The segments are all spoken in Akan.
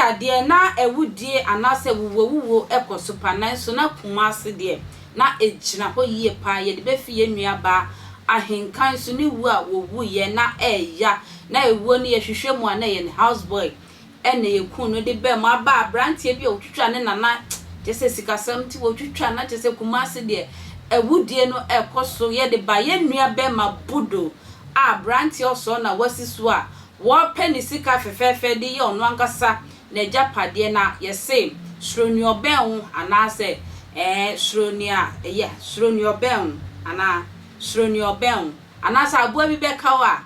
Buda de na ewudie anase wuwo ekosopa na so na Kumasi de na ejina ho yie pa ye de be fie nuaba ahenkan so ni wu a wowu ye na eya na ewuo ne ye hwehwe mu ana ye ne houseboy ene ye kun no de be mo aba brantie bi otwitwa ne nana jese sikasam ti otwitwa na jese Kumasi de ewudie no ekoso ye de ba ye nuaba ma Budo a brantie oso na wasisu a wo peni sika fefefe de ye ono ankasa na japade na ye say sroni oben anase sroni a sroni oben ana sroni oben anasa abua bi beka wa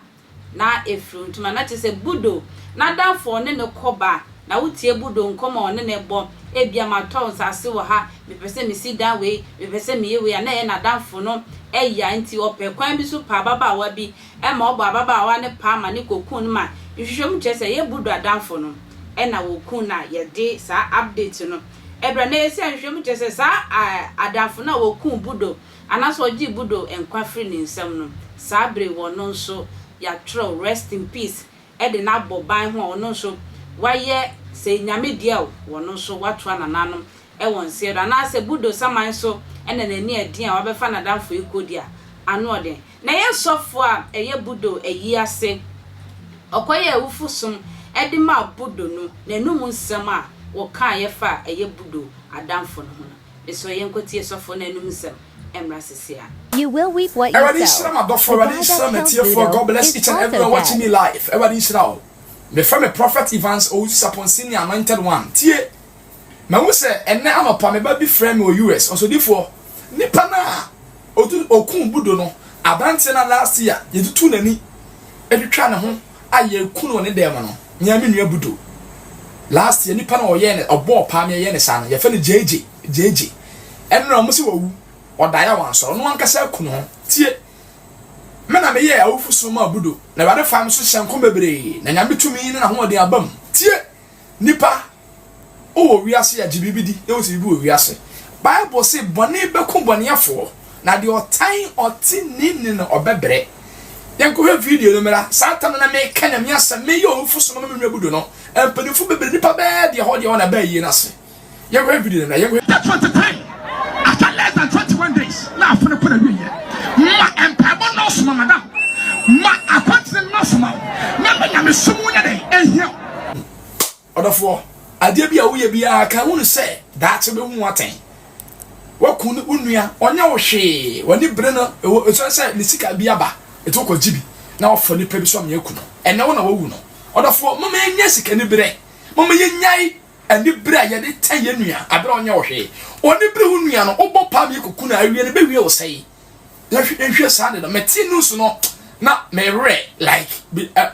na efruntuma na tese Budo na danfo ne koba na wutie Budo nkoma ne bo ebia maton sase wo ha mepese mi si dan we mepese mi yewe na ye na danfo no eya nti ope kwan bi so pa baba wa bi e ma obo baba wa ne pa ma ne kokun ma hwehwem chese ye Budo adanfo no na wokun na ye de sa update no ebra na esi hwehwem chese sa adanfo na wokun Budo anaso oji Budo enkwa free ni nsem no sa bre wono nso ya tro rest in peace e de na boban ho wono nso waye se nyame dia wono nso watu anananom e won se do na se Budo saman so ene nani edi a wabefa na danfo ekodia ano ode na ye sofo a eye Budo eyi ase okoye awufusum edi ma Budo no nanum nsem a wo kan ye fa eye Budo adamfo no ho no so ye nkotie sofo nanum nsem emra sesia. You will reap what you sow. God bless each and everyone watching me live. Everybody Israel. Me from a prophet Evans Owusu upon senior anointed one. Tie. Me wo say enne amapa me ba bi frame o US. Also therefore nipa na okun Budo no abante na last year ye tutu nani edutwa ne ho aye kunu ne dem no. Nya me nua Budo. Last year nipa na oye ne obo pa me ye ne sa no ye fe ne JJ. Enno mo se wawu odaya wanso no ankasa kunu ho tie me na me ye awufuso ma Budo na bade fam so hyenko bebre na nyame tumi na ho de abam tie nipa o wiase ya jibibidi e o se bi o wiase Bible say bone beku boneafo na de otan oti nini na obebre yanko he video no mera satan na me kanya me asa me ye awufuso no me Budo no empanifu bebre nipa be de ho de ona ba yi na se yanko he video na yanko that's what the time after less than 21 days now for the put a year ma empire no so madam ma akwatse no so ma na me sumu nya de ehia odofo ade bia wo ye bia kan hu se that be hu aten wakun unua onya wo hwe wani bre no so se ni sika bia ba eto ko jibi na ofo ni pa bi so am yaku no ene wo na wawu no odofo mama enya sika ni bre mama yenyai ani bre ye de tan ye nua abra onya wo hwe oni bre hu nua no obo pa mi koku na awie ne be wie wo sei na hwe sa de no meti nusu no na me re like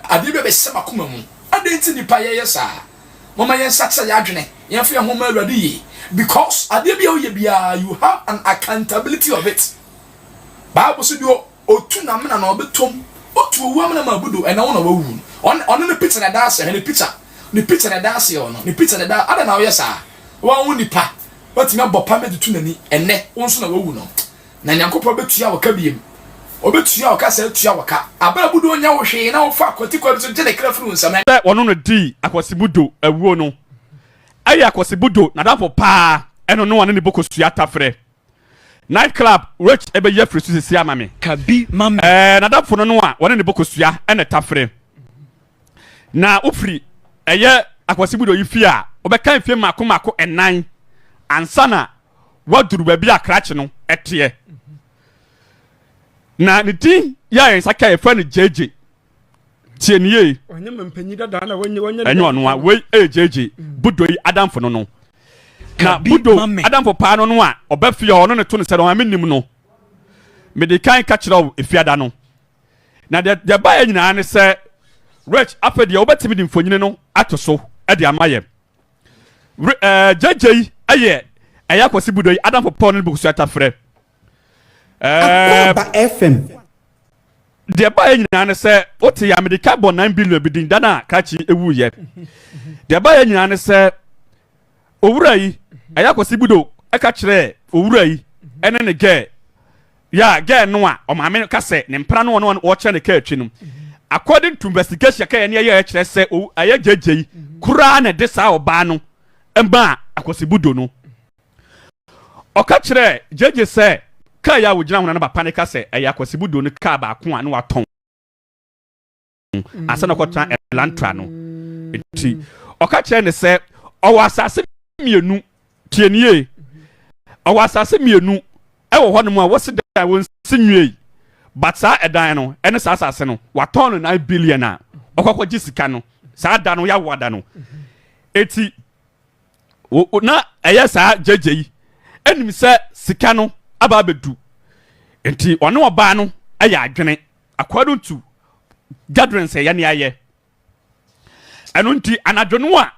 ade be sema kuma mu ade nti ni pa ye sa mama ye saksa ya adwene ye fa ho ma awade yi because ade bia wo ye bia you have an accountability of it Bible so do otu na mena na obetom otu owu na ma Budo ena wo na wawu on ne picture na da se ne picture na da se ono ne picture na da ada na wo ye sa wa wu nipa wati me bopa me tutu nani enne wo so na wawu no na nyankopɔ betua waka biem obetua waka sa tua waka abara Budo onya wo hwe na wo fa akwati kwa so gele kra furu nsam na wono no di akwasi Budo awuo no ayi akwasi Budo na da pa eno no wane ne bokosua tafre night club rich ebe ye free sisi amame kabi mama na da fo no a wane ne bokosua ene tafre na ofri eye akwasi Budo yifi a obeka mfie mako enan ansana waduru ba bi akrache no ete na ne din ya yen saka e fa ne JJ tie ne ye onye mempanyi dada na wonye enyo no a we JJ Budo yi adamfo no no na Budo adamfo pa no no a obafie ono ne to ne se do aminim no me de kan ka kire efiada no na de ba ya nyina ne se rich apede obetimi di mfonyine no ato so e de amaye JJ aye akwasi Budo yi adamfo pa no bukusu atafre FM de ba ya nyina ne se oti ya medika bo 9 billion bidin dana kachi ewu ye de ba ya nyina ne se owura yi akwasi Budo eka kire owura yi ene ne ge ya ge no a o maame ka se ne mpra no wo kire ne ka atwi no according to investigation ka ene ye kire se aye jeje kura na de sa oba no emba akwasi Budo no oka kire jeje se ka ya wo gina ho na ba panika se aye akwasi Budo no ka ba ko an waton asana ko tran elantra no enti oka kire ne se owo asase mienu tienie owo asase mienu ewo ho no mu a wo se da won sinwie but sa edan no ene sa asase no waton no 9 billion a okokọ gisika no sa da no ya wada no eti na eye sa jeje enim se sika no aba bedu enti one oba no aya adwene according to gatherings ya ne aye eno nti anadwono a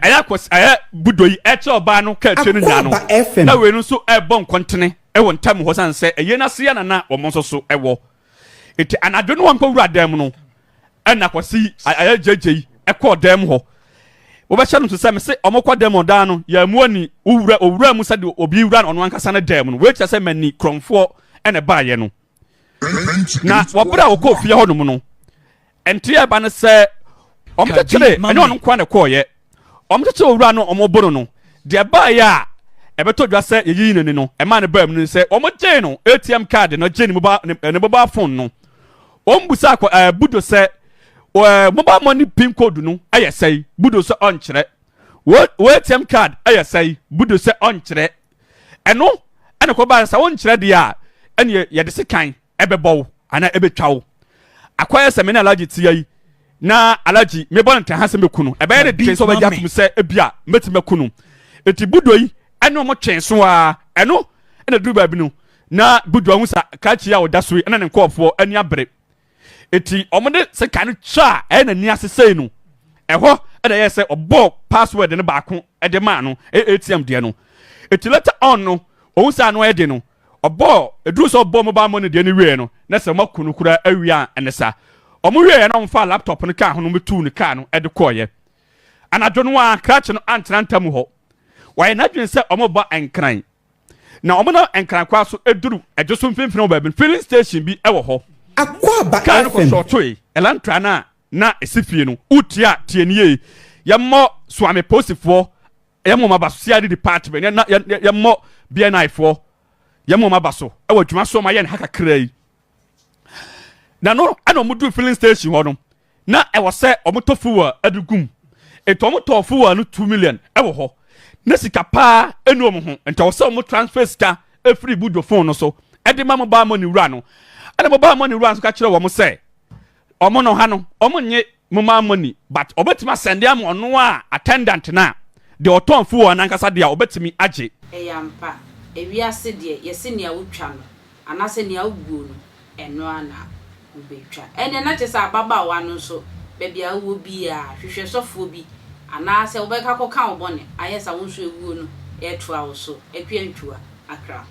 aya Budo yi eche oba no ka twe no nya no na we no so ebon kontene ewo ntam ho san se eye na se ya na omo so ewo eti anadwono wa mpawura dam no ena kwasi aya jeje ekọ dam ho wo be hye no se me se omo kọ dam odan no ya mu ani owura mu se de obi wura no ankasa na dam no we che se mani kromfo ene ba ye no na wobra wo kọ fie ho no mu no enti e ba ne se omo kire ene onu kwa ne kọ ye omo kire owura no omo boro no de ba ya ebeto dwa se yeyi nani no e ma ne bam no se omo je no ATM card no je ni mobile phone no ombusa kwa Budo se mobile money pin code no ayesai Budo se on kire wo ATM card ayesai Budo se on kire eno ene ko ba sa won kire de a ene ye de se kan ebebo ana ebetwawo akwaya se me na Alleg tiyi na Alleg me bon ntan ha se mekunu ebe ye de so ba jatum se ebia meti mekunu eti Budo yi ene omo twenso a eno ene duru ba bi no na Budo hu sa ka chi ya oda so ene ne nkofo ani abre eti omo de se kan cha ene ni asese no eho ene ye se obo password ne ba ko e de ma no ATM de no eti later on no hu sa no e de no obo eduru so obo mobile money de ne wie no na se makunu kura awia ene sa omo wie na omfa laptop ne ka ho no metu ne ka no e de koye anadwono a crutch no antrantam ho why na dwen se omo ba enkran na omo na enkran kwa so eduru ejoso mfimfini oba bin filling station bi ewo ho akwa ba ka no so toy elantra na esifie no utia tienie yemmo swame posifo yemmo mabaso department na yemmo BNI fo yemmo mabaso ewo dwuma so ma ye ne haka krai na no ana omo du filling station ho no na ewo se omo tofu wa adugum eto omo tofu wa no 2 million ewo ho na sika pa enu omo ho enta wo se omo transfer sika free Budo phone no so e de mobile money wura no ana mobile money wura so ka kire wo mo se omo no ha no omo nye mobile money but obetima send am ono a attendant na de otonfu wo na nkasa de a obetimi age eyampa ewiase de yesi ne awotwa no anase ne awuo no eno ana ubetwa ene na chese ababa wa no so bebia awo bi a hwehwe sofo bi anase obeka koka obone ayesa wonso ewuo no eto awo so etwa ntwa akra